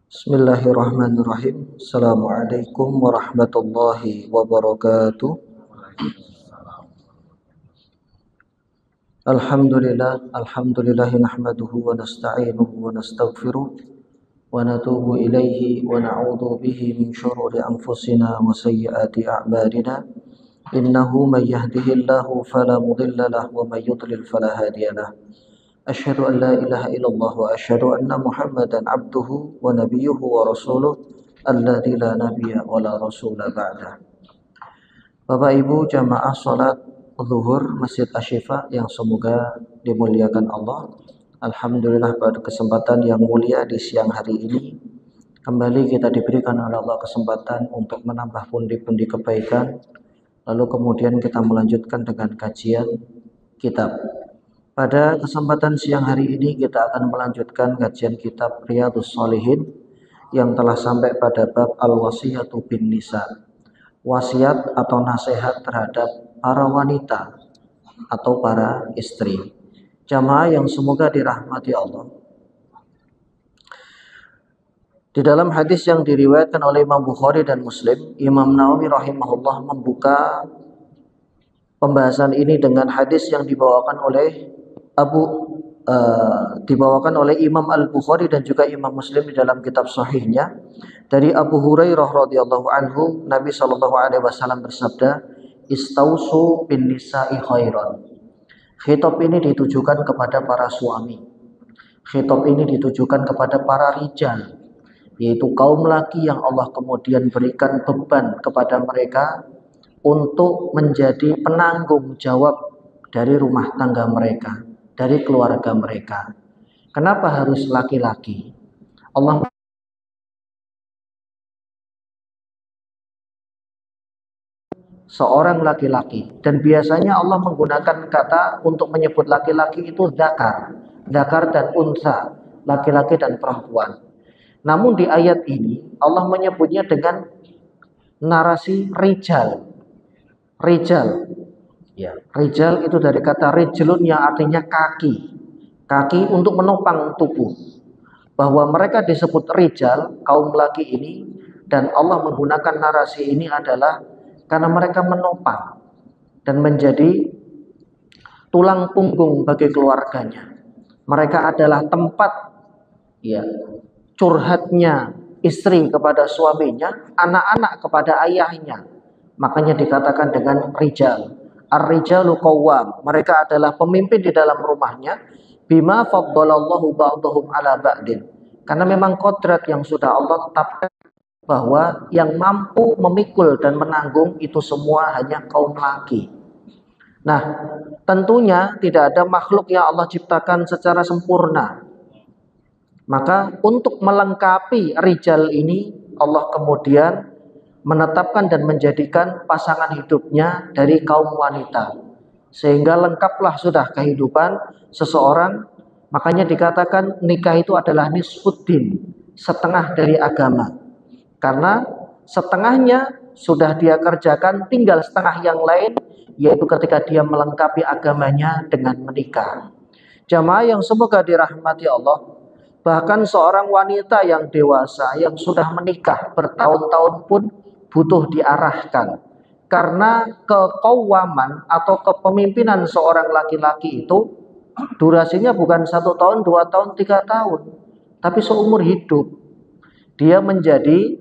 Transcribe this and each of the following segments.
Bismillahirrahmanirrahim. Assalamualaikum warahmatullahi wabarakatuh. Alhamdulillahi nahmaduhu wa nasta'inuhu wa nastaghfiruh wa natubu ilaihi wa na'udzu bihi min syururi anfusina wa sayyiati a'malina. Innahu may yahdihillahu fala mudilla lahu wa may yudlil fala hadiyalah. Asyhadu an la ilaha illallah wa asyhadu anna Muhammadan abduhu wa nabiyyuhu wa rasuluh alladzi la nabiyya wa la rasula ba'dah. Bapak Ibu jamaah salat zuhur Masjid Asy-Syifa yang semoga dimuliakan Allah. Alhamdulillah pada kesempatan yang mulia di siang hari ini kembali kita diberikan oleh Allah kesempatan untuk menambah pundi-pundi kebaikan. Lalu kemudian kita melanjutkan dengan kajian kitab. Pada kesempatan siang hari ini kita akan melanjutkan kajian kitab Riyadhus Shalihin yang telah sampai pada bab Al-Wasiyatu bin Nisa. Wasiat atau nasihat terhadap para wanita atau para istri. Jamaah yang semoga dirahmati Allah. Di dalam hadis yang diriwayatkan oleh Imam Bukhari dan Muslim, Imam Nawawi rahimahullah membuka pembahasan ini dengan hadis yang dibawakan oleh Imam Al-Bukhari dan juga Imam Muslim di dalam kitab sahihnya dari Abu Hurairah radhiyallahu anhu. Nabi sallallahu alaihi wasallam bersabda, "Istausu bin nisa'i khairan." Khitab ini ditujukan kepada para suami. Khitab ini ditujukan kepada para rijal, yaitu kaum laki yang Allah kemudian berikan beban kepada mereka untuk menjadi penanggung jawab dari rumah tangga mereka, dari keluarga mereka. Kenapa harus laki-laki? Allah seorang laki-laki, dan biasanya Allah menggunakan kata untuk menyebut laki-laki itu zakar dan unsa, laki-laki dan perempuan. Namun di ayat ini Allah menyebutnya dengan narasi rijal. Ya, rijal itu dari kata rijlun yang artinya kaki untuk menopang tubuh. Bahwa mereka disebut rijal, kaum laki ini, dan Allah menggunakan narasi ini adalah karena mereka menopang dan menjadi tulang punggung bagi keluarganya. Mereka adalah tempat curhatnya istri kepada suaminya, anak-anak kepada ayahnya. Makanya dikatakan dengan rijal. Ar-rijalu qawwam. Mereka adalah pemimpin di dalam rumahnya. Bima faddalallahu ba'dahum ala ba'din. Karena memang kodrat yang sudah Allah tetapkan bahwa yang mampu memikul dan menanggung itu semua hanya kaum laki. Nah, tentunya tidak ada makhluk yang Allah ciptakan secara sempurna. Maka untuk melengkapi rijal ini, Allah kemudian menetapkan dan menjadikan pasangan hidupnya dari kaum wanita, sehingga lengkaplah sudah kehidupan seseorang. Makanya dikatakan nikah itu adalah nisfuddin, setengah dari agama, karena setengahnya sudah dia kerjakan, tinggal setengah yang lain, yaitu ketika dia melengkapi agamanya dengan menikah. Jamaah yang semoga dirahmati Allah, bahkan seorang wanita yang dewasa yang sudah menikah bertahun-tahun pun butuh diarahkan, karena keqawaman atau kepemimpinan seorang laki-laki itu durasinya bukan 1 tahun, 2 tahun, 3 tahun, tapi seumur hidup. Dia menjadi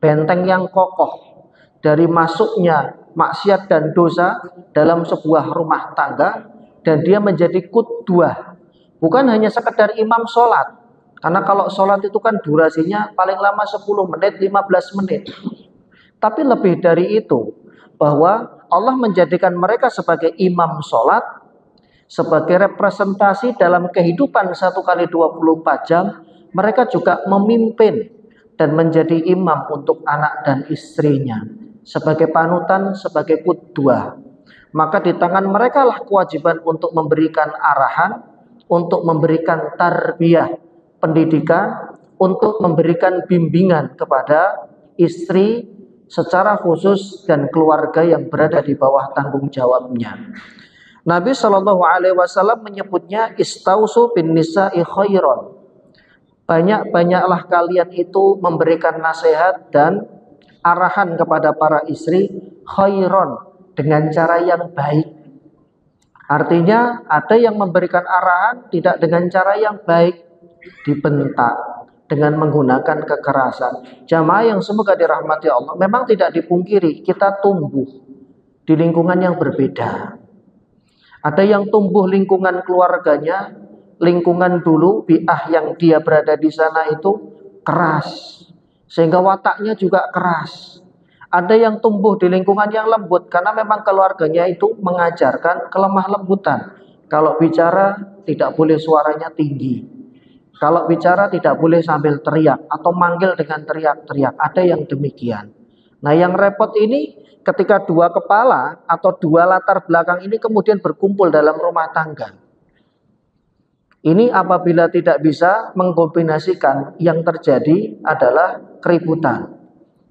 benteng yang kokoh dari masuknya maksiat dan dosa dalam sebuah rumah tangga, dan dia menjadi qudwah, bukan hanya sekedar imam sholat, karena kalau sholat itu kan durasinya paling lama 10 menit, 15 menit. Tapi lebih dari itu, bahwa Allah menjadikan mereka sebagai imam sholat, sebagai representasi dalam kehidupan 1 kali 24 jam. Mereka juga memimpin dan menjadi imam untuk anak dan istrinya, sebagai panutan, sebagai qudwah. Maka di tangan mereka lah kewajiban untuk memberikan arahan, untuk memberikan tarbiyah, pendidikan, untuk memberikan bimbingan kepada istri secara khusus dan keluarga yang berada di bawah tanggung jawabnya. Nabi Shallallahu Alaihi Wasallam menyebutnya istausu bin nisa'i khairon. Banyak-banyaklah kalian itu memberikan nasihat dan arahan kepada para istri khairon, dengan cara yang baik. Artinya ada yang memberikan arahan tidak dengan cara yang baik, dibentak dengan menggunakan kekerasan. Jamaah yang semoga dirahmati Allah, memang tidak dipungkiri kita tumbuh di lingkungan yang berbeda. Ada yang tumbuh lingkungan keluarganya, lingkungan dulu bi'ah yang dia berada di sana itu keras, sehingga wataknya juga keras. Ada yang tumbuh di lingkungan yang lembut karena memang keluarganya itu mengajarkan kelemah lembutan. Kalau bicara tidak boleh suaranya tinggi, kalau bicara tidak boleh sambil teriak atau manggil dengan teriak-teriak. Ada yang demikian. Nah, yang repot ini ketika dua kepala atau dua latar belakang ini kemudian berkumpul dalam rumah tangga. Ini apabila tidak bisa mengkombinasikan, yang terjadi adalah keributan.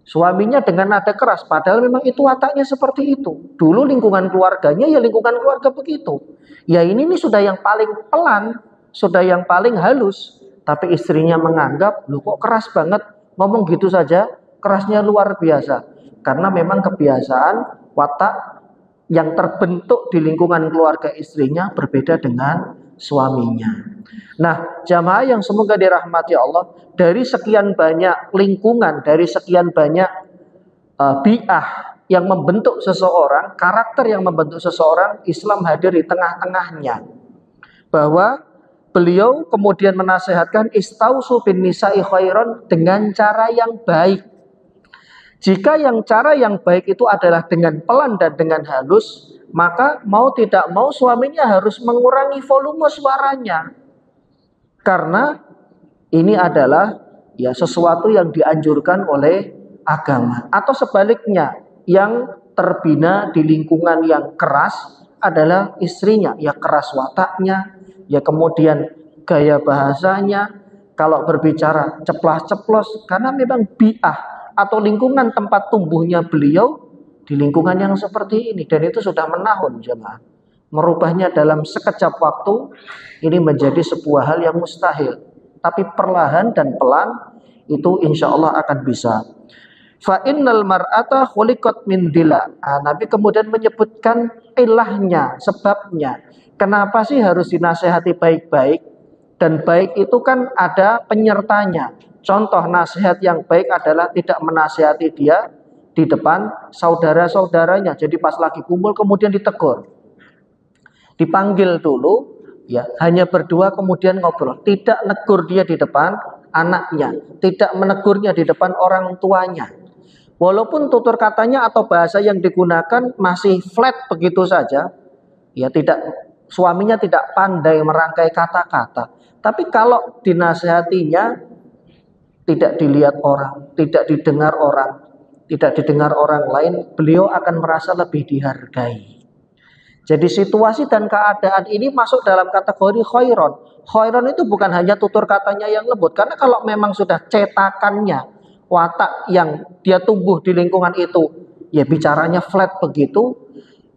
Suaminya dengan nada keras, padahal memang itu wataknya seperti itu. Dulu lingkungan keluarganya ya lingkungan keluarga begitu. Ya ini sudah yang paling pelan, sudah yang paling halus. Tapi istrinya menganggap, loh kok keras banget, ngomong gitu saja, kerasnya luar biasa. Karena memang kebiasaan watak yang terbentuk di lingkungan keluarga istrinya berbeda dengan suaminya. Nah, jamaah yang semoga dirahmati Allah, dari sekian banyak lingkungan, dari sekian banyak bi'ah yang membentuk seseorang, karakter yang membentuk seseorang, Islam hadir di tengah-tengahnya. Bahwa beliau kemudian menasehatkan istausu bin nisa'i khairan, dengan cara yang baik. Jika yang cara yang baik itu adalah dengan pelan dan dengan halus, maka mau tidak mau suaminya harus mengurangi volume suaranya. Karena ini adalah ya sesuatu yang dianjurkan oleh agama. Atau sebaliknya, yang terbina di lingkungan yang keras adalah istrinya, ya keras wataknya, ya kemudian gaya bahasanya, kalau berbicara ceplas-ceplos, karena memang bi'ah atau lingkungan tempat tumbuhnya beliau di lingkungan yang seperti ini, dan itu sudah menahun jemaah. Merubahnya dalam sekejap waktu ini menjadi sebuah hal yang mustahil, tapi perlahan dan pelan itu insya Allah akan bisa. Fa innal mar'ata khuliqat min dila. Nabi kemudian menyebutkan ilahnya, sebabnya. Kenapa sih harus dinasehati baik-baik? Dan baik itu kan ada penyertanya. Contoh nasihat yang baik adalah tidak menasihati dia di depan saudara-saudaranya. Jadi pas lagi kumpul kemudian ditegur. Dipanggil dulu, ya hanya berdua kemudian ngobrol. Tidak negur dia di depan anaknya. Tidak menegurnya di depan orang tuanya. Walaupun tutur katanya atau bahasa yang digunakan masih flat begitu saja. Ya tidak, suaminya tidak pandai merangkai kata-kata. Tapi kalau dinasihatinya tidak dilihat orang, tidak didengar orang, tidak didengar orang lain, beliau akan merasa lebih dihargai. Jadi situasi dan keadaan ini masuk dalam kategori khairon. Khairon itu bukan hanya tutur katanya yang lembut, karena kalau memang sudah cetakannya, watak yang dia tumbuh di lingkungan itu, ya bicaranya flat begitu,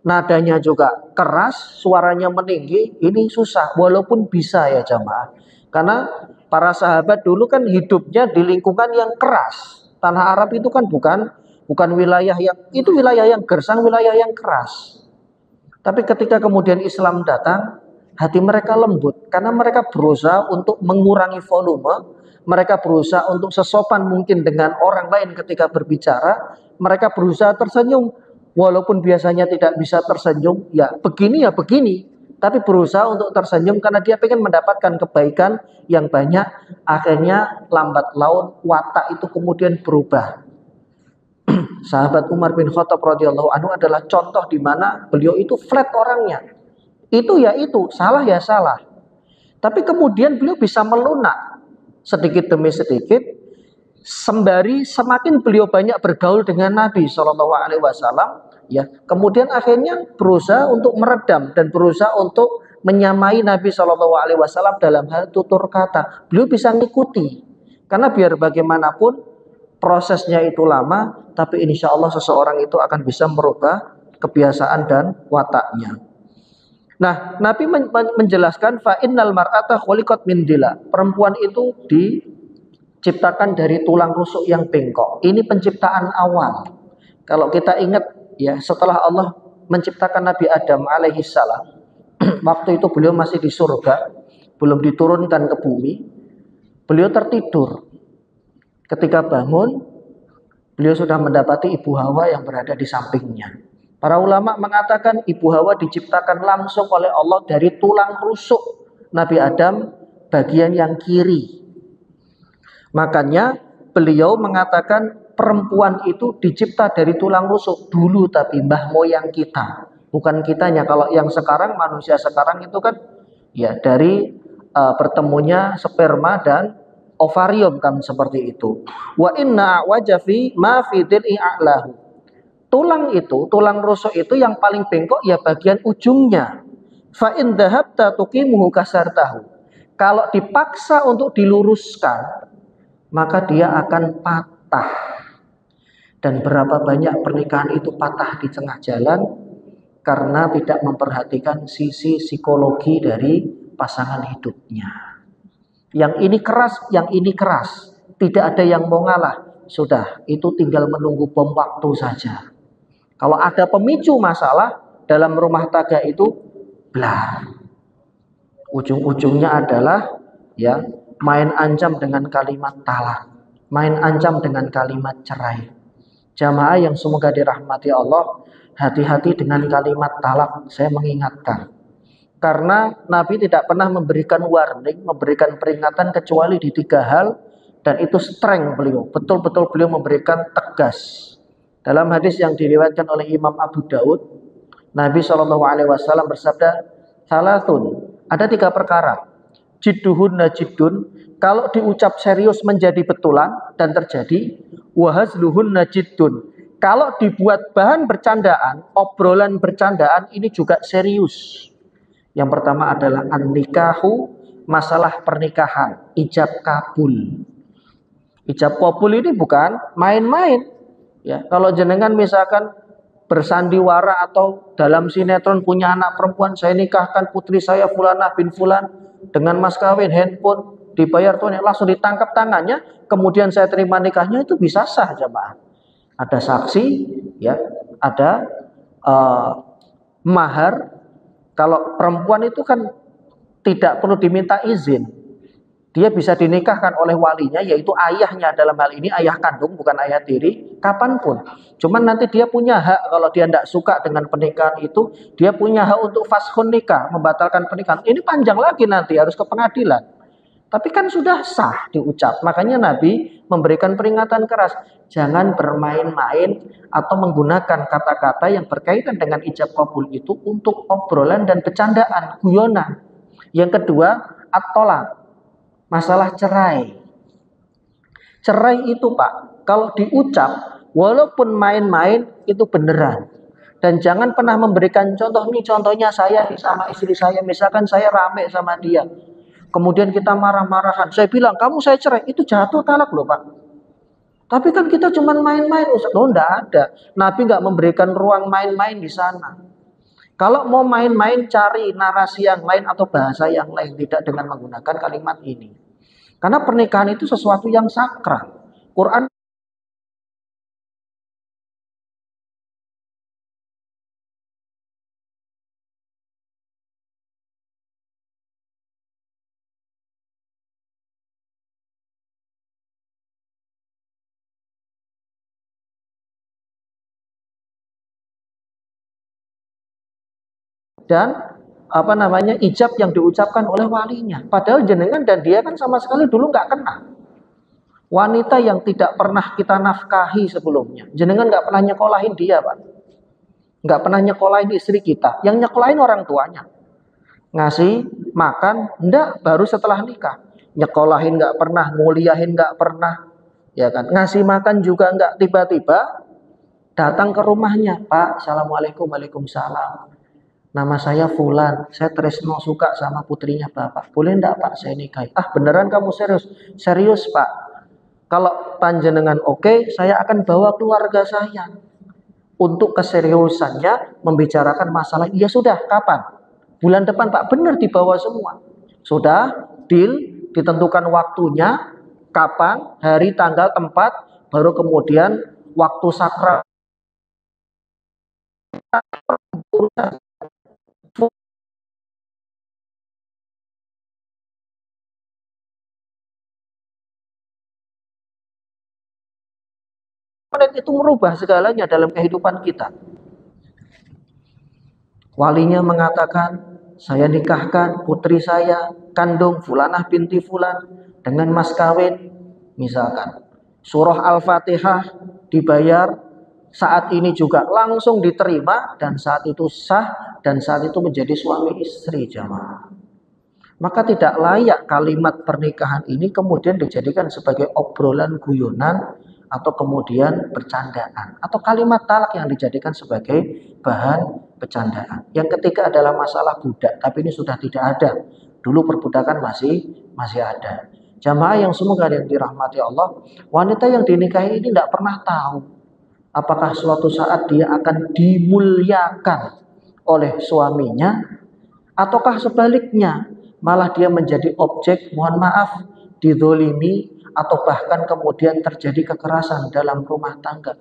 nadanya juga keras, suaranya meninggi, ini susah. Walaupun bisa ya jamaah, karena para sahabat dulu kan hidupnya di lingkungan yang keras. Tanah Arab itu kan bukan wilayah yang, itu wilayah yang gersang, wilayah yang keras. Tapi ketika kemudian Islam datang, hati mereka lembut karena mereka berusaha untuk mengurangi volume, mereka berusaha untuk sesopan mungkin dengan orang lain ketika berbicara, mereka berusaha tersenyum walaupun biasanya tidak bisa tersenyum, ya begini, tapi berusaha untuk tersenyum karena dia pengen mendapatkan kebaikan yang banyak. Akhirnya lambat laun watak itu kemudian berubah. Sahabat Umar bin Khattab radhiyallahu anhu adalah contoh di mana beliau itu flat orangnya. Itu ya itu, salah ya salah. Tapi kemudian beliau bisa melunak sedikit demi sedikit, sembari semakin beliau banyak bergaul dengan Nabi Shallallahu Alaihi Wasallam. Ya, kemudian akhirnya berusaha untuk meredam dan berusaha untuk menyamai Nabi Shallallahu Alaihi Wasallam dalam hal tutur kata. Beliau bisa ngikuti, karena biar bagaimanapun prosesnya itu lama, tapi insya Allah seseorang itu akan bisa merubah kebiasaan dan wataknya. Nah, Nabi menjelaskan fa innal mar'ata khuliqat min dila. Perempuan itu ciptakan dari tulang rusuk yang bengkok. Ini penciptaan awal. Kalau kita ingat ya, setelah Allah menciptakan Nabi Adam alaihi salam, waktu itu beliau masih di surga, belum diturunkan ke bumi. Beliau tertidur. Ketika bangun, beliau sudah mendapati Ibu Hawa yang berada di sampingnya. Para ulama mengatakan Ibu Hawa diciptakan langsung oleh Allah dari tulang rusuk Nabi Adam bagian yang kiri. Makanya beliau mengatakan perempuan itu dicipta dari tulang rusuk dulu, tapi mbah moyang kita, bukan kitanya. Kalau yang sekarang, manusia sekarang itu kan ya dari bertemunya sperma dan ovarium kan, seperti itu. Wa inna wajafi ma fi dir'i a'lahu. Tulang itu, tulang rusuk itu yang paling bengkok ya bagian ujungnya. Fa in dhahabta tuqimuhu kasartahu. Kalau dipaksa untuk diluruskan, maka dia akan patah. Dan berapa banyak pernikahan itu patah di tengah jalan karena tidak memperhatikan sisi psikologi dari pasangan hidupnya. Yang ini keras, yang ini keras. Tidak ada yang mau ngalah. Sudah, itu tinggal menunggu bom waktu saja. Kalau ada pemicu masalah dalam rumah tangga itu, blah. Ujung-ujungnya adalah ya main ancam dengan kalimat talak, main ancam dengan kalimat cerai. Jamaah yang semoga dirahmati Allah, hati-hati dengan kalimat talak. Saya mengingatkan, karena Nabi tidak pernah memberikan warning, memberikan peringatan kecuali di 3 hal, dan itu strength beliau, betul-betul beliau memberikan tegas. Dalam hadis yang diriwayatkan oleh Imam Abu Daud, Nabi SAW bersabda, salatun, ada 3 perkara, jidduhunna jiddun, kalau diucap serius menjadi betulan dan terjadi. Wahazluhunna jiddun, kalau dibuat bahan bercandaan, obrolan bercandaan, ini juga serius. Yang pertama adalah an-nikahu, masalah pernikahan, ijab kabul. Ijab kabul ini bukan main-main. Ya, kalau jenengan misalkan bersandiwara atau dalam sinetron punya anak perempuan, saya nikahkan putri saya Fulanah bin Fulan dengan mas kawin, handphone, dibayar tunai, langsung ditangkap tangannya, kemudian saya terima nikahnya, itu bisa sah jemaah. Ada saksi, ya, ada mahar. Kalau perempuan itu kan tidak perlu diminta izin, dia bisa dinikahkan oleh walinya, yaitu ayahnya. Dalam hal ini ayah kandung, bukan ayah tiri, kapanpun. Cuman nanti dia punya hak, kalau dia tidak suka dengan pernikahan itu, dia punya hak untuk fashun nikah, membatalkan pernikahan. Ini panjang lagi nanti, harus ke pengadilan. Tapi kan sudah sah diucap. Makanya Nabi memberikan peringatan keras, jangan bermain-main atau menggunakan kata-kata yang berkaitan dengan ijab kabul itu untuk obrolan dan bercandaan, guyonan. Yang kedua, at-tolak, masalah cerai. Cerai itu Pak, kalau diucap walaupun main-main itu beneran. Dan jangan pernah memberikan contoh. Nih contohnya saya sama istri saya, misalkan saya rame sama dia, kemudian kita marah-marahan, saya bilang kamu saya cerai, itu jatuh talak loh Pak. Tapi kan kita cuma main-main, loh enggak ada. Nabi enggak memberikan ruang main-main di sana. Kalau mau main-main, cari narasi yang lain atau bahasa yang lain, tidak dengan menggunakan kalimat ini. Karena pernikahan itu sesuatu yang sakral. Quran dan ijab yang diucapkan oleh walinya. Padahal jenengan dan dia kan sama sekali dulu nggak kenal. Wanita yang tidak pernah kita nafkahi sebelumnya, jenengan nggak pernah nyekolahin dia Pak, nggak pernah nyekolahin istri kita, yang nyekolahin orang tuanya. Ngasih makan enggak, baru setelah nikah. Nyekolahin nggak pernah, nguliahin nggak pernah, ya kan. Ngasih makan juga enggak. Tiba-tiba datang ke rumahnya, Pak, assalamualaikum, waalaikumsalam, nama saya Fulan, saya tresno suka sama putrinya Bapak, boleh enggak Pak saya nikahi? Ah beneran kamu serius? Serius Pak, kalau panjenengan oke, saya akan bawa keluarga saya. Untuk keseriusannya membicarakan masalah, ya sudah, kapan? Bulan depan Pak, benar dibawa semua. Sudah, deal, ditentukan waktunya, kapan, hari, tanggal, tempat, baru kemudian waktu sakral. Itu merubah segalanya dalam kehidupan kita. Walinya mengatakan, saya nikahkan putri saya kandung Fulanah binti Fulan dengan mas kawin, misalkan surah Al-Fatihah dibayar, saat ini juga langsung diterima, dan saat itu sah, dan saat itu menjadi suami istri jamaah. Maka tidak layak kalimat pernikahan ini kemudian dijadikan sebagai obrolan guyonan atau kemudian bercandaan, atau kalimat talak yang dijadikan sebagai bahan bercandaan. Yang ketiga adalah masalah budak, tapi ini sudah tidak ada. Dulu perbudakan masih ada. Jamaah yang semoga yang dirahmati Allah, wanita yang dinikahi ini tidak pernah tahu apakah suatu saat dia akan dimuliakan oleh suaminya, ataukah sebaliknya malah dia menjadi objek, mohon maaf, dizolimi, atau bahkan kemudian terjadi kekerasan dalam rumah tangga.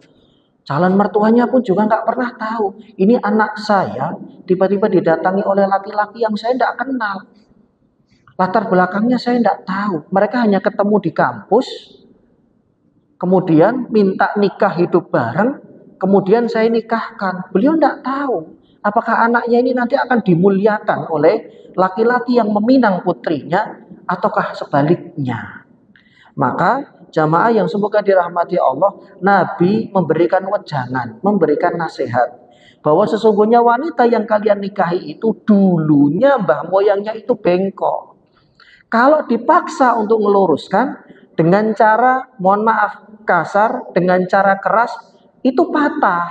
Calon mertuanya pun juga nggak pernah tahu. Ini anak saya tiba-tiba didatangi oleh laki-laki yang saya tidak kenal. Latar belakangnya saya tidak tahu. Mereka hanya ketemu di kampus, kemudian minta nikah hidup bareng, kemudian saya nikahkan. Beliau tidak tahu apakah anaknya ini nanti akan dimuliakan oleh laki-laki yang meminang putrinya, ataukah sebaliknya. Maka jamaah yang semoga dirahmati Allah, Nabi memberikan wejangan, memberikan nasihat bahwa sesungguhnya wanita yang kalian nikahi itu dulunya mbah moyangnya itu bengkok. Kalau dipaksa untuk meluruskan dengan cara, mohon maaf, kasar, dengan cara keras, itu patah.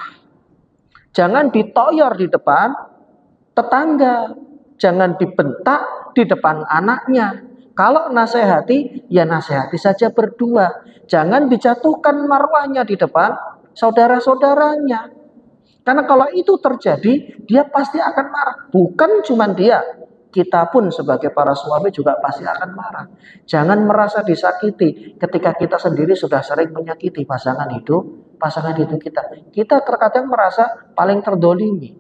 Jangan ditoyor di depan tetangga, jangan dibentak di depan anaknya. Kalau nasihati, ya nasihati saja berdua. Jangan dijatuhkan marwahnya di depan saudara-saudaranya. Karena kalau itu terjadi, dia pasti akan marah. Bukan cuma dia, kita pun sebagai para suami juga pasti akan marah. Jangan merasa disakiti ketika kita sendiri sudah sering menyakiti pasangan hidup kita. Kita terkadang merasa paling terdolimi.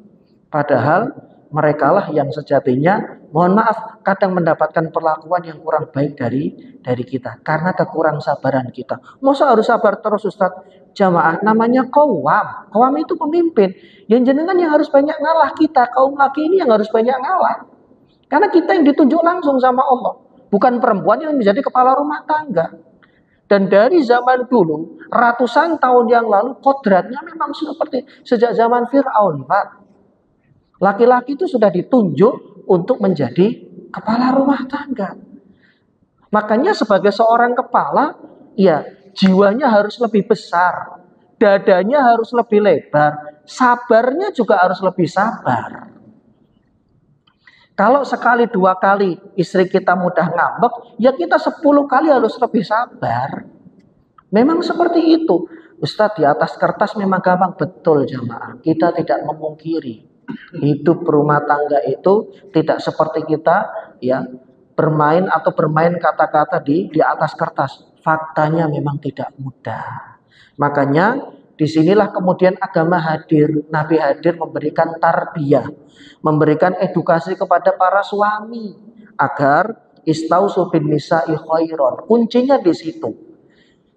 Padahal merekalah yang sejatinya, mohon maaf, kadang mendapatkan perlakuan yang kurang baik dari kita karena kekurang sabaran kita. Masa harus sabar terus Ustaz? Jamaah, namanya qawwam. Qawwam itu pemimpin. Yang jenengan yang harus banyak ngalah kita, kaum laki ini yang harus banyak ngalah. Karena kita yang ditunjuk langsung sama Allah, bukan perempuan yang menjadi kepala rumah tangga. Dan dari zaman dulu, ratusan tahun yang lalu, kodratnya memang seperti sejak zaman Fir'aun, Pak. Laki-laki itu sudah ditunjuk untuk menjadi kepala rumah tangga. Makanya sebagai seorang kepala, ya jiwanya harus lebih besar, dadanya harus lebih lebar, sabarnya juga harus lebih sabar. Kalau sekali dua kali istri kita mudah ngambek, ya kita 10 kali harus lebih sabar. Memang seperti itu. Ustadz, di atas kertas memang gampang, betul jamaah. Kita tidak memungkiri. Hidup rumah tangga itu tidak seperti kita ya bermain kata-kata di atas kertas. Faktanya memang tidak mudah. Makanya disinilah kemudian agama hadir, Nabi hadir memberikan tarbiyah, memberikan edukasi kepada para suami agar istausu bin nisa'i khairon. Kuncinya di situ.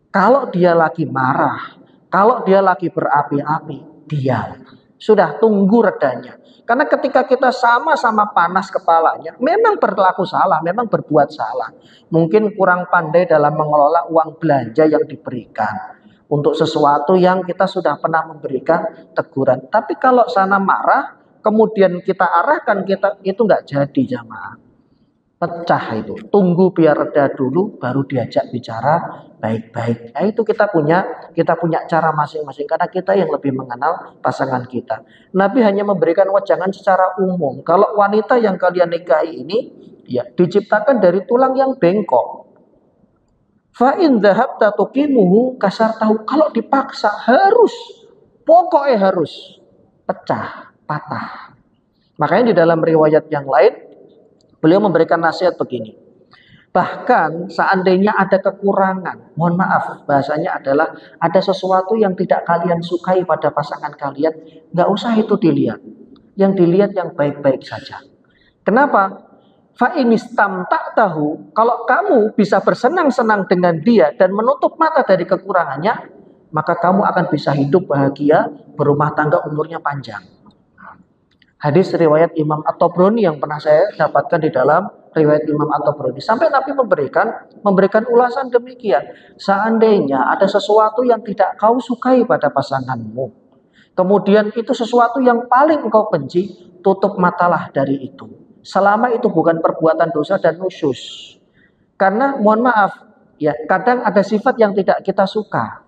Kalau dia lagi marah, kalau dia lagi berapi-api, diam. Sudah, tunggu redanya. Karena ketika kita sama-sama panas kepalanya, memang berlaku salah, memang berbuat salah. Mungkin kurang pandai dalam mengelola uang belanja yang diberikan. Untuk sesuatu yang kita sudah pernah memberikan teguran. Tapi kalau sana marah, kemudian kita arahkan, itu nggak jadi jamaah. Pecah itu. Tunggu biar reda dulu, baru diajak bicara baik-baik. Nah, itu kita punya cara masing-masing karena kita yang lebih mengenal pasangan kita. Nabi hanya memberikan wejangan secara umum. Kalau wanita yang kalian nikahi ini ya diciptakan dari tulang yang bengkok. Fa in dhahabta tuqimuhu kasar tahu. Kalau dipaksa harus, pokoknya harus pecah, patah. Makanya di dalam riwayat yang lain beliau memberikan nasihat begini. Bahkan seandainya ada kekurangan, mohon maaf, bahasanya adalah ada sesuatu yang tidak kalian sukai pada pasangan kalian, nggak usah itu dilihat. Yang dilihat yang baik-baik saja. Kenapa? Fa'inistam tak tahu, kalau kamu bisa bersenang-senang dengan dia dan menutup mata dari kekurangannya, maka kamu akan bisa hidup bahagia, berumah tangga, umurnya panjang. Hadis riwayat Imam At-Tabrani yang pernah saya dapatkan di dalam riwayat Imam At-Tabrani. Sampai Nabi memberikan ulasan demikian. Seandainya ada sesuatu yang tidak kau sukai pada pasanganmu, kemudian itu sesuatu yang paling engkau benci, tutup matalah dari itu. Selama itu bukan perbuatan dosa dan nusyus. Karena mohon maaf, ya kadang ada sifat yang tidak kita suka.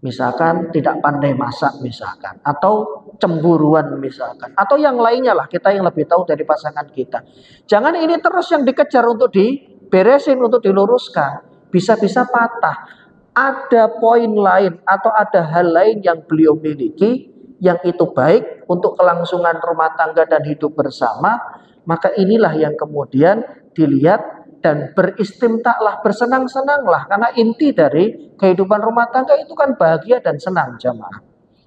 Misalkan tidak pandai masak misalkan, atau cemburuan misalkan, atau yang lainnya lah, kita yang lebih tahu dari pasangan kita. Jangan ini terus yang dikejar untuk diberesin, untuk diluruskan. Bisa-bisa patah. Ada poin lain atau ada hal lain yang beliau miliki, yang itu baik untuk kelangsungan rumah tangga dan hidup bersama, maka inilah yang kemudian dilihat dan beristimtaklah, bersenang-senanglah, karena inti dari kehidupan rumah tangga itu kan bahagia dan senang jamaah.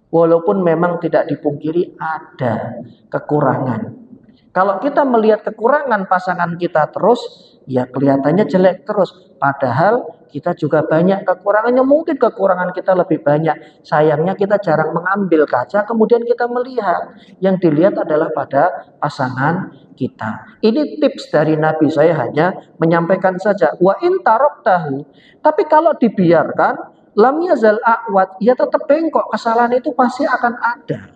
Walaupun memang tidak dipungkiri ada kekurangan. Kalau kita melihat kekurangan pasangan kita terus, ya kelihatannya jelek terus. Padahal kita juga banyak kekurangannya. Mungkin kekurangan kita lebih banyak. Sayangnya kita jarang mengambil kaca, kemudian kita melihat. Yang dilihat adalah pada pasangan kita. Ini tips dari Nabi, saya hanya menyampaikan saja. Wa in taraktahu. Tapi kalau dibiarkan, lam yazal a'wad, ya tetap bengkok. Kesalahan itu pasti akan ada.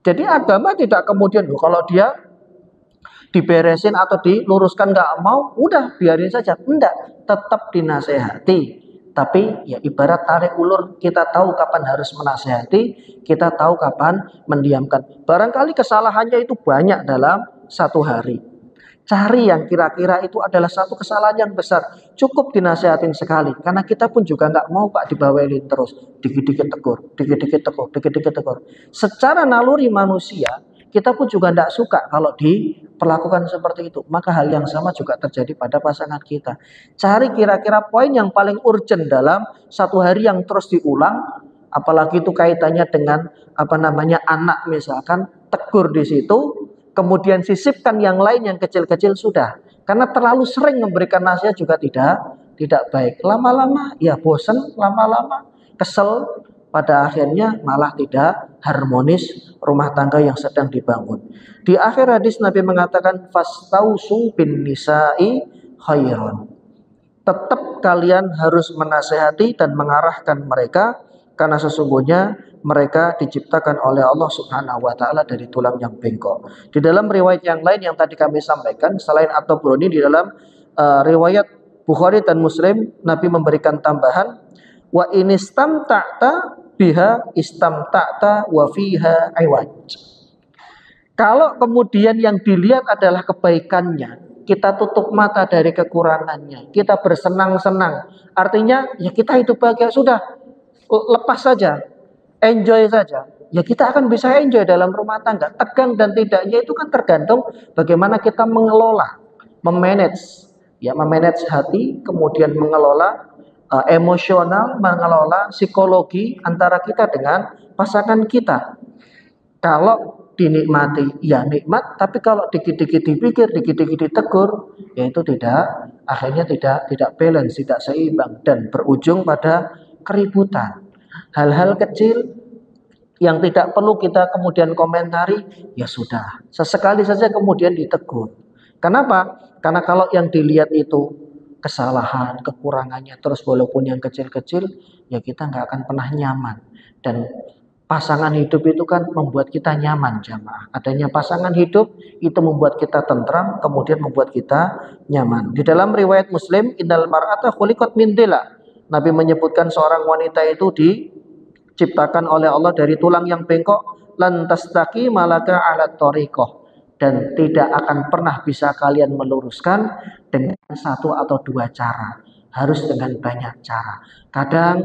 Jadi agama tidak kemudian, kalau dia diberesin atau diluruskan nggak mau, udah biarin saja. Enggak, tetap dinasehati. Tapi ya ibarat tarik ulur, kita tahu kapan harus menasehati, kita tahu kapan mendiamkan. Barangkali kesalahannya itu banyak dalam satu hari. Cari yang kira-kira itu adalah satu kesalahan yang besar. Cukup dinasehatin sekali. Karena kita pun juga nggak mau Pak dibawelin terus. Dikit-dikit tegur, dikit-dikit tegur, dikit-dikit tegur. Secara naluri manusia, kita pun juga tidak suka kalau diperlakukan seperti itu. Maka hal yang sama juga terjadi pada pasangan kita. Cari kira-kira poin yang paling urgent dalam satu hari yang terus diulang. Apalagi itu kaitannya dengan anak misalkan, tegur di situ. Kemudian sisipkan yang lain yang kecil-kecil sudah. Karena terlalu sering memberikan nasihat juga tidak baik. Lama-lama ya bosan, lama-lama kesel, pada akhirnya malah tidak harmonis rumah tangga yang sedang dibangun. Di akhir hadis Nabi mengatakan fastausu bin nisa'i khairan. Tetap kalian harus menasehati dan mengarahkan mereka, karena sesungguhnya mereka diciptakan oleh Allah Subhanahu wa taala dari tulang yang bengkok. Di dalam riwayat yang lain yang tadi kami sampaikan, selain At-Tabrani, di dalam riwayat Bukhari dan Muslim, Nabi memberikan tambahan, wa inistamta'ta biha istamta'ta wa fiha iwaj. Kalau kemudian yang dilihat adalah kebaikannya, kita tutup mata dari kekurangannya, kita bersenang-senang, artinya ya kita hidup bahagia, sudah lepas saja, enjoy saja, ya kita akan bisa enjoy dalam rumah tangga. Tegang dan tidaknya itu kan tergantung bagaimana kita mengelola, memanage hati, kemudian mengelola emosional, mengelola psikologi antara kita dengan pasangan kita. Kalau dinikmati ya nikmat, tapi kalau dikit-dikit dipikir, dikit-dikit ditegur, ya itu akhirnya tidak balance, tidak seimbang, dan berujung pada keributan. Hal-hal kecil yang tidak perlu kita kemudian komentari, ya sudah, sesekali saja kemudian ditegur. Kenapa? Karena kalau yang dilihat itu kesalahan, kekurangannya, terus walaupun yang kecil-kecil, ya kita nggak akan pernah nyaman. Dan pasangan hidup itu kan membuat kita nyaman jamaah. Adanya pasangan hidup itu membuat kita tentram, kemudian membuat kita nyaman. Di dalam riwayat Muslim, innal mar'ata khuliqat min dila. Nabi menyebutkan seorang wanita itu diciptakan oleh Allah dari tulang yang bengkok, lantas tastaqi malaka ala thariqah, dan tidak akan pernah bisa kalian meluruskan dengan satu atau dua cara, harus dengan banyak cara. Kadang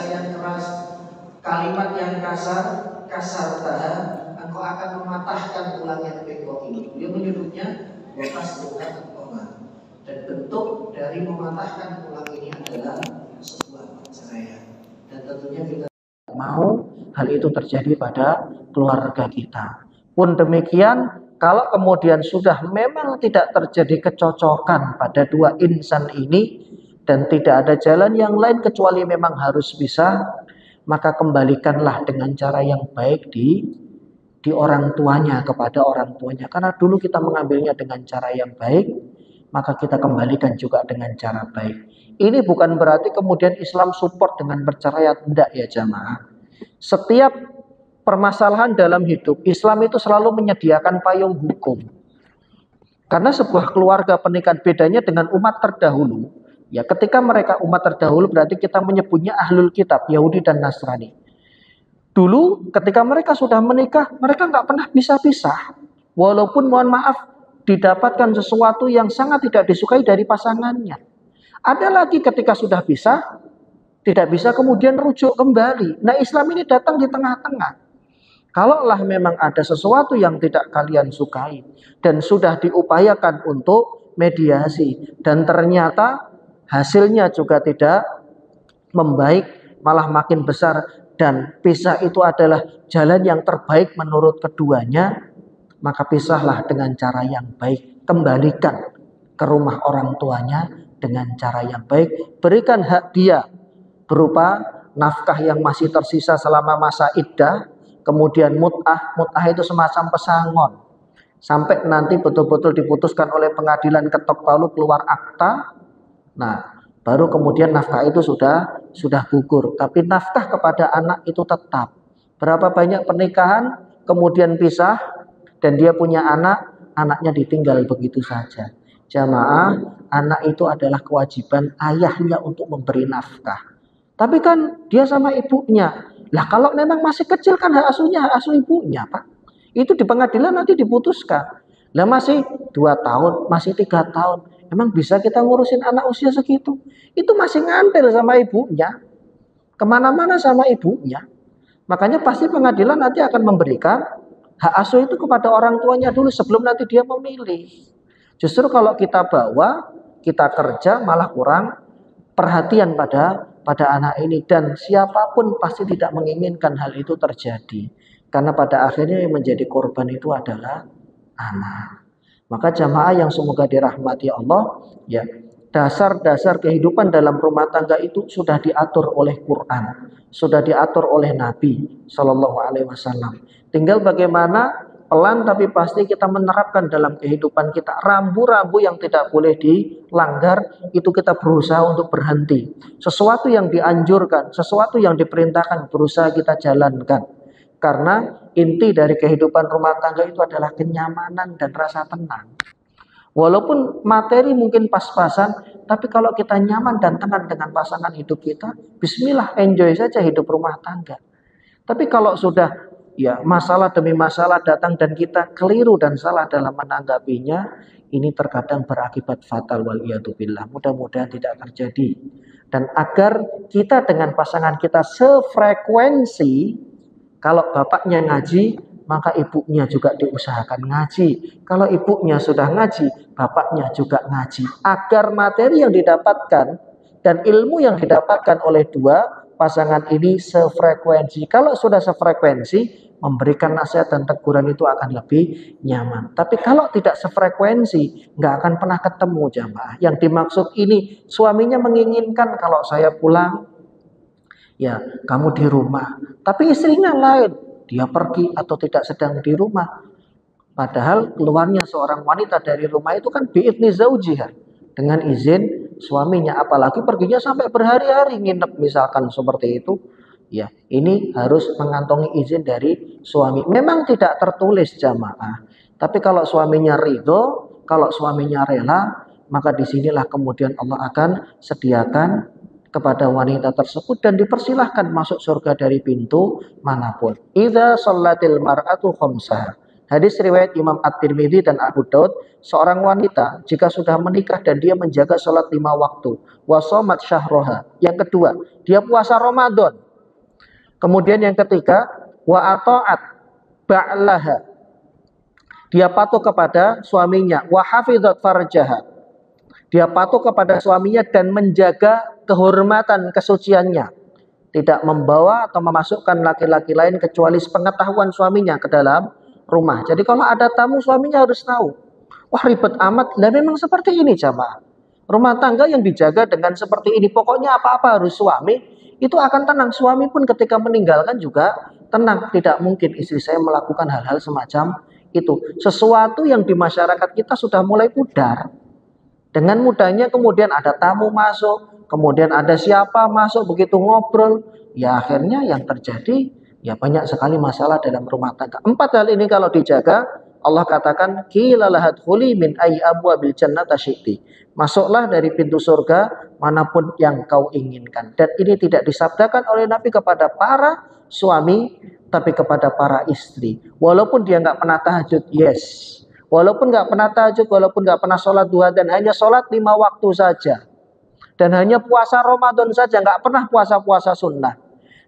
yang keras, kalimat yang kasar, kasar tahan, engkau akan mematahkan tulangnya bengkok ini. Dia menyebutnya wakas dengan obat. Dan bentuk dari mematahkan tulang ini adalah sebuah perceraian. Dan tentunya kita mau hal itu terjadi pada keluarga kita. Pun demikian, kalau kemudian sudah memang tidak terjadi kecocokan pada dua insan ini dan tidak ada jalan yang lain kecuali memang harus pisah, maka kembalikanlah dengan cara yang baik di orang tuanya, kepada orang tuanya. Karena dulu kita mengambilnya dengan cara yang baik, maka kita kembalikan juga dengan cara baik. Ini bukan berarti kemudian Islam support dengan perceraian, tidak ya jamaah. Setiap permasalahan dalam hidup, Islam itu selalu menyediakan payung hukum. Karena sebuah keluarga pernikahan, bedanya dengan umat terdahulu, ya ketika mereka umat terdahulu berarti kita menyebutnya ahlul kitab, Yahudi dan Nasrani. Dulu ketika mereka sudah menikah, mereka nggak pernah bisa pisah. Walaupun mohon maaf, didapatkan sesuatu yang sangat tidak disukai dari pasangannya. Ada lagi ketika sudah pisah, tidak bisa kemudian rujuk kembali. Nah, Islam ini datang di tengah-tengah. Kalaulah memang ada sesuatu yang tidak kalian sukai dan sudah diupayakan untuk mediasi dan ternyata hasilnya juga tidak membaik, malah makin besar dan pisah itu adalah jalan yang terbaik menurut keduanya, maka pisahlah dengan cara yang baik. Kembalikan ke rumah orang tuanya dengan cara yang baik. Berikan hak dia berupa nafkah yang masih tersisa selama masa iddah. Kemudian mut'ah itu semacam pesangon. Sampai nanti betul-betul diputuskan oleh pengadilan ketok palu keluar akta. Nah, baru kemudian nafkah itu sudah gugur. Tapi nafkah kepada anak itu tetap. Berapa banyak pernikahan kemudian pisah dan dia punya anak, anaknya ditinggal begitu saja. Jamaah, anak itu adalah kewajiban ayahnya untuk memberi nafkah. Tapi kan dia sama ibunya. Lah kalau memang masih kecil kan hak asuh ibunya, Pak. Itu di pengadilan nanti diputuskan. Lah masih 2 tahun, masih 3 tahun. Emang bisa kita ngurusin anak usia segitu? Itu masih ngantil sama ibunya. Kemana-mana sama ibunya. Makanya pasti pengadilan nanti akan memberikan hak asuh itu kepada orang tuanya dulu sebelum nanti dia memilih. Justru kalau kita bawa, kita kerja malah kurang perhatian pada anak ini, dan siapapun pasti tidak menginginkan hal itu terjadi karena pada akhirnya yang menjadi korban itu adalah anak. Maka jamaah yang semoga dirahmati Allah, ya, dasar-dasar kehidupan dalam rumah tangga itu sudah diatur oleh Quran, sudah diatur oleh Nabi Shallallahu Alaihi Wasallam. Tinggal bagaimana pelan tapi pasti kita menerapkan dalam kehidupan kita. Rambu-rambu yang tidak boleh dilanggar itu kita berusaha untuk berhenti. Sesuatu yang dianjurkan, sesuatu yang diperintahkan berusaha kita jalankan. Karena inti dari kehidupan rumah tangga itu adalah kenyamanan dan rasa tenang. Walaupun materi mungkin pas-pasan, tapi kalau kita nyaman dan tenang dengan pasangan hidup kita, bismillah, enjoy saja hidup rumah tangga. Tapi kalau sudah ya masalah demi masalah datang dan kita keliru dan salah dalam menanggapinya, ini terkadang berakibat fatal waliyadzubillah. Mudah-mudahan tidak terjadi. Dan agar kita dengan pasangan kita sefrekuensi, kalau bapaknya ngaji, maka ibunya juga diusahakan ngaji. Kalau ibunya sudah ngaji, bapaknya juga ngaji. Agar materi yang didapatkan dan ilmu yang didapatkan oleh dua pasangan ini sefrekuensi. Kalau sudah sefrekuensi, memberikan nasihat dan teguran itu akan lebih nyaman. Tapi kalau tidak sefrekuensi, nggak akan pernah ketemu jamaah. Yang dimaksud ini, suaminya menginginkan kalau saya pulang, ya kamu di rumah. Tapi istrinya lain, dia pergi atau tidak sedang di rumah. Padahal keluarnya seorang wanita dari rumah itu kan bi'idni zaujiha, dengan izin suaminya. Apalagi perginya sampai berhari-hari nginep misalkan seperti itu. Ya, ini harus mengantongi izin dari suami. Memang tidak tertulis jamaah. Tapi kalau suaminya ridho, kalau suaminya rela, maka disinilah kemudian Allah akan sediakan kepada wanita tersebut dan dipersilahkan masuk surga dari pintu manapun. Idza shallatil mar'atu khamsaha. Hadis riwayat Imam At-Tirmidzi dan Abu Daud, seorang wanita jika sudah menikah dan dia menjaga sholat 5 waktu, wasomat syahroha. Yang kedua, dia puasa Ramadan. Kemudian yang ketiga, wa ata'at ba'laha. Dia patuh kepada suaminya, wa hafizat farjaha. Dia patuh kepada suaminya dan menjaga kehormatan kesuciannya. Tidak membawa atau memasukkan laki-laki lain kecuali sepengetahuan suaminya ke dalam rumah. Jadi kalau ada tamu, suaminya harus tahu. Wah, ribet amat. Lah memang seperti ini jamaah. Rumah tangga yang dijaga dengan seperti ini, pokoknya apa-apa harus suami, itu akan tenang. Suami pun ketika meninggalkan juga tenang. Tidak mungkin istri saya melakukan hal-hal semacam itu. Sesuatu yang di masyarakat kita sudah mulai pudar. Dengan mudahnya kemudian ada tamu masuk, kemudian ada siapa masuk, begitu ngobrol, ya akhirnya yang terjadi ya banyak sekali masalah dalam rumah tangga. 4 hal ini kalau dijaga, Allah katakan qila lahadkhuli min ayyi abwabil jannati syi'ti. Masuklah dari pintu surga manapun yang kau inginkan. Dan ini tidak disabdakan oleh Nabi kepada para suami, tapi kepada para istri. Walaupun dia nggak pernah tahajud, yes. Walaupun nggak pernah tahajud, walaupun nggak pernah sholat duha, dan hanya sholat 5 waktu saja. Dan hanya puasa Ramadan saja, nggak pernah puasa-puasa sunnah.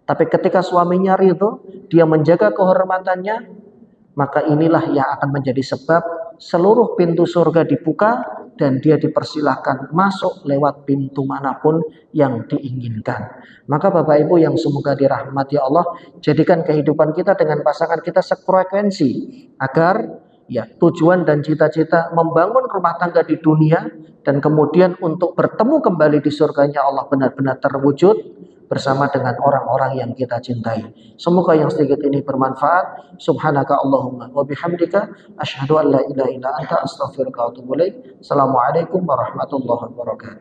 Tapi ketika suaminya ridho, dia menjaga kehormatannya, maka inilah yang akan menjadi sebab seluruh pintu surga dibuka dan dia dipersilahkan masuk lewat pintu manapun yang diinginkan. Maka Bapak Ibu yang semoga dirahmati Allah, jadikan kehidupan kita dengan pasangan kita sefrekuensi agar ya tujuan dan cita-cita membangun rumah tangga di dunia dan kemudian untuk bertemu kembali di surganya Allah benar-benar terwujud bersama dengan orang-orang yang kita cintai. Semoga yang sedikit ini bermanfaat. Subhanaka Allahumma wa bihamdika asyhadu an la ilaha illa anta astaghfiruka wa atubu ilaik. Assalamualaikum warahmatullahi wabarakatuh.